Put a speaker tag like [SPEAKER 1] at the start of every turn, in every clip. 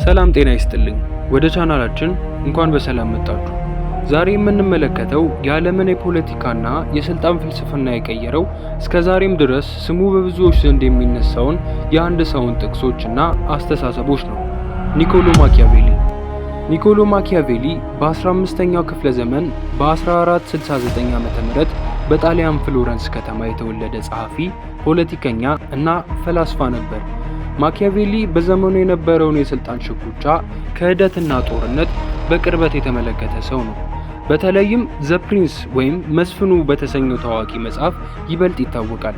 [SPEAKER 1] ሰላም ጤና ይስጥልኝ። ወደ ቻናላችን እንኳን በሰላም መጣችሁ። ዛሬ የምንመለከተው የዓለምን የፖለቲካና የስልጣን ፍልስፍና የቀየረው እስከ ዛሬም ድረስ ስሙ በብዙዎች ዘንድ የሚነሳውን የአንድ ሰውን ጥቅሶችና አስተሳሰቦች ነው። ኒኮሎ ማኪያቬሊ። ኒኮሎ ማኪያቬሊ በ15ኛው ክፍለ ዘመን በ1469 ዓ.ም በጣሊያን ፍሎረንስ ከተማ የተወለደ ጸሐፊ፣ ፖለቲከኛ እና ፈላስፋ ነበር። ማኪያቬሊ በዘመኑ የነበረውን የስልጣን ሽኩቻ፣ ክህደትና ጦርነት በቅርበት የተመለከተ ሰው ነው። በተለይም ዘ ፕሪንስ ወይም መስፍኑ በተሰኘው ታዋቂ መጽሐፍ ይበልጥ ይታወቃል።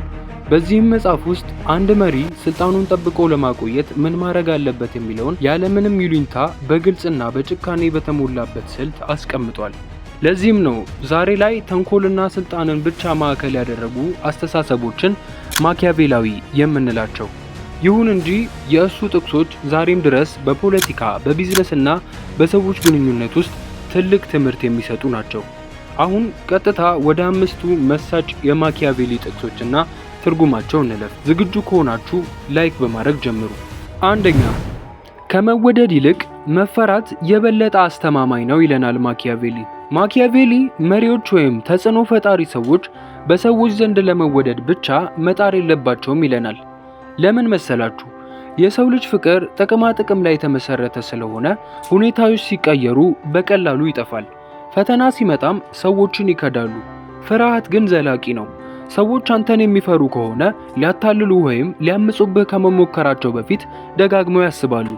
[SPEAKER 1] በዚህም መጽሐፍ ውስጥ አንድ መሪ ስልጣኑን ጠብቆ ለማቆየት ምን ማድረግ አለበት የሚለውን ያለምንም ይሉኝታ በግልጽና በጭካኔ በተሞላበት ስልት አስቀምጧል። ለዚህም ነው ዛሬ ላይ ተንኮልና ስልጣንን ብቻ ማዕከል ያደረጉ አስተሳሰቦችን ማኪያቬላዊ የምንላቸው። ይሁን እንጂ የእሱ ጥቅሶች ዛሬም ድረስ በፖለቲካ፣ በቢዝነስና በሰዎች ግንኙነት ውስጥ ትልቅ ትምህርት የሚሰጡ ናቸው። አሁን ቀጥታ ወደ 5ቱ መሳጭ የማኪያቬሊ ጥቅሶችና ትርጉማቸው እንለፍ። ዝግጁ ከሆናችሁ ላይክ በማድረግ ጀምሩ። አንደኛ፣ ከመወደድ ይልቅ መፈራት የበለጠ አስተማማኝ ነው ይለናል ማኪያቬሊ። ማኪያቬሊ መሪዎች ወይም ተጽዕኖ ፈጣሪ ሰዎች በሰዎች ዘንድ ለመወደድ ብቻ መጣር የለባቸውም ይለናል። ለምን መሰላችሁ? የሰው ልጅ ፍቅር ጥቅማ ጥቅም ላይ የተመሰረተ ስለሆነ ሁኔታዎች ሲቀየሩ በቀላሉ ይጠፋል። ፈተና ሲመጣም ሰዎችን ይከዳሉ። ፍርሃት ግን ዘላቂ ነው። ሰዎች አንተን የሚፈሩ ከሆነ ሊያታልሉ ወይም ሊያምፁብህ ከመሞከራቸው በፊት ደጋግመው ያስባሉ።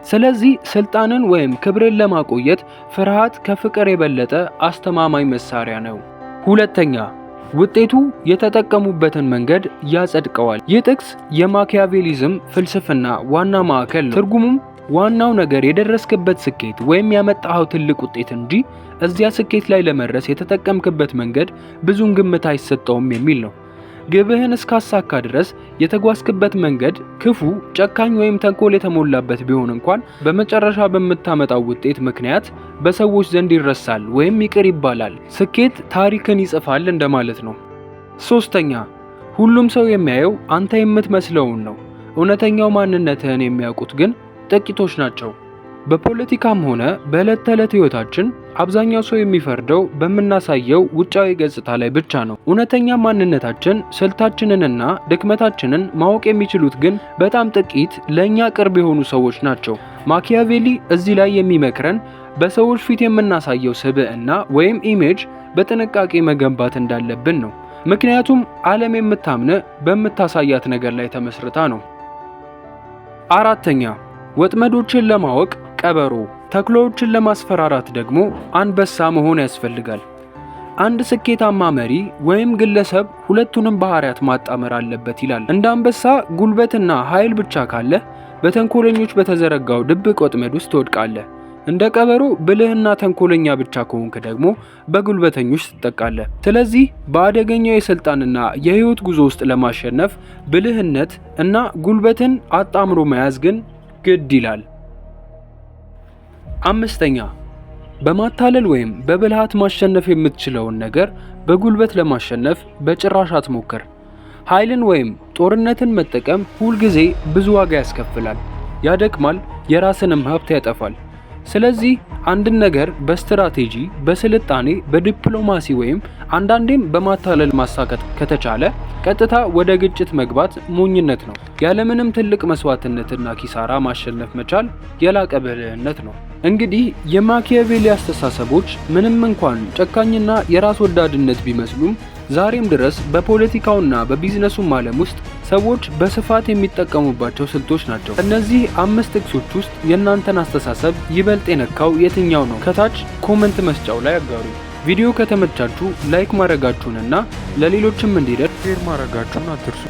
[SPEAKER 1] ስለዚህ ስልጣንን ወይም ክብርን ለማቆየት ፍርሃት ከፍቅር የበለጠ አስተማማኝ መሳሪያ ነው። ሁለተኛ፣ ውጤቱ የተጠቀሙበትን መንገድ ያጸድቀዋል። ይህ ጥቅስ የማኪያቬሊዝም ፍልስፍና ዋና ማዕከል ነው። ትርጉሙም ዋናው ነገር የደረስክበት ስኬት ወይም ያመጣኸው ትልቅ ውጤት እንጂ እዚያ ስኬት ላይ ለመድረስ የተጠቀምክበት መንገድ ብዙም ግምት አይሰጠውም የሚል ነው። ግብህን እስካሳካ ድረስ የተጓዝክበት መንገድ ክፉ፣ ጨካኝ ወይም ተንኮል የተሞላበት ቢሆን እንኳን በመጨረሻ በምታመጣው ውጤት ምክንያት በሰዎች ዘንድ ይረሳል ወይም ይቅር ይባላል። ስኬት ታሪክን ይጽፋል እንደማለት ነው። ሶስተኛ፣ ሁሉም ሰው የሚያየው አንተ የምትመስለውን ነው። እውነተኛው ማንነትህን የሚያውቁት ግን ጥቂቶች ናቸው። በፖለቲካም ሆነ በዕለት ተዕለት ህይወታችን አብዛኛው ሰው የሚፈርደው በምናሳየው ውጫዊ ገጽታ ላይ ብቻ ነው። እውነተኛ ማንነታችን፣ ስልታችንንና ድክመታችንን ማወቅ የሚችሉት ግን በጣም ጥቂት ለእኛ ቅርብ የሆኑ ሰዎች ናቸው። ማኪያቬሊ እዚህ ላይ የሚመክረን በሰዎች ፊት የምናሳየው ስብዕና ወይም ኢሜጅ በጥንቃቄ መገንባት እንዳለብን ነው። ምክንያቱም ዓለም የምታምን በምታሳያት ነገር ላይ ተመስርታ ነው። አራተኛ፣ ወጥመዶችን ለማወቅ ቀበሮ፣ ተኩላዎችን ለማስፈራራት ደግሞ አንበሳ መሆን ያስፈልጋል። አንድ ስኬታማ መሪ ወይም ግለሰብ ሁለቱንም ባህሪያት ማጣመር አለበት ይላል። እንደ አንበሳ ጉልበትና ኃይል ብቻ ካለህ በተንኮለኞች በተዘረጋው ድብቅ ወጥመድ ውስጥ ትወድቃለህ። እንደ ቀበሮ ብልህና ተንኮለኛ ብቻ ከሆንክ ደግሞ በጉልበተኞች ትጠቃለህ። ስለዚህ በአደገኛው የስልጣንና የህይወት ጉዞ ውስጥ ለማሸነፍ ብልህነት እና ጉልበትን አጣምሮ መያዝ ግን ግድ ይላል። አምስተኛ፣ በማታለል ወይም በብልሃት ማሸነፍ የምትችለውን ነገር በጉልበት ለማሸነፍ በጭራሽ አትሞክር። ኃይልን ወይም ጦርነትን መጠቀም ሁልጊዜ ብዙ ዋጋ ያስከፍላል፣ ያደክማል፣ የራስንም ሀብት ያጠፋል። ስለዚህ አንድን ነገር በስትራቴጂ፣ በስልጣኔ፣ በዲፕሎማሲ ወይም አንዳንዴም በማታለል ማሳካት ከተቻለ ቀጥታ ወደ ግጭት መግባት ሞኝነት ነው። ያለምንም ትልቅ መስዋዕትነትና ኪሳራ ማሸነፍ መቻል የላቀ ብልህነት ነው። እንግዲህ የማኪያቬሊ አስተሳሰቦች ምንም እንኳን ጨካኝና የራስ ወዳድነት ቢመስሉም ዛሬም ድረስ በፖለቲካውና በቢዝነሱም ዓለም ውስጥ ሰዎች በስፋት የሚጠቀሙባቸው ስልቶች ናቸው። እነዚህ 5 ጥቅሶች ውስጥ የእናንተን አስተሳሰብ ይበልጥ የነካው የትኛው ነው? ከታች ኮመንት መስጫው ላይ አጋሩ። ቪዲዮ ከተመቻችሁ ላይክ ማድረጋችሁንና ለሌሎችም እንዲደርስ ሼር ማድረጋችሁን አትርሱ።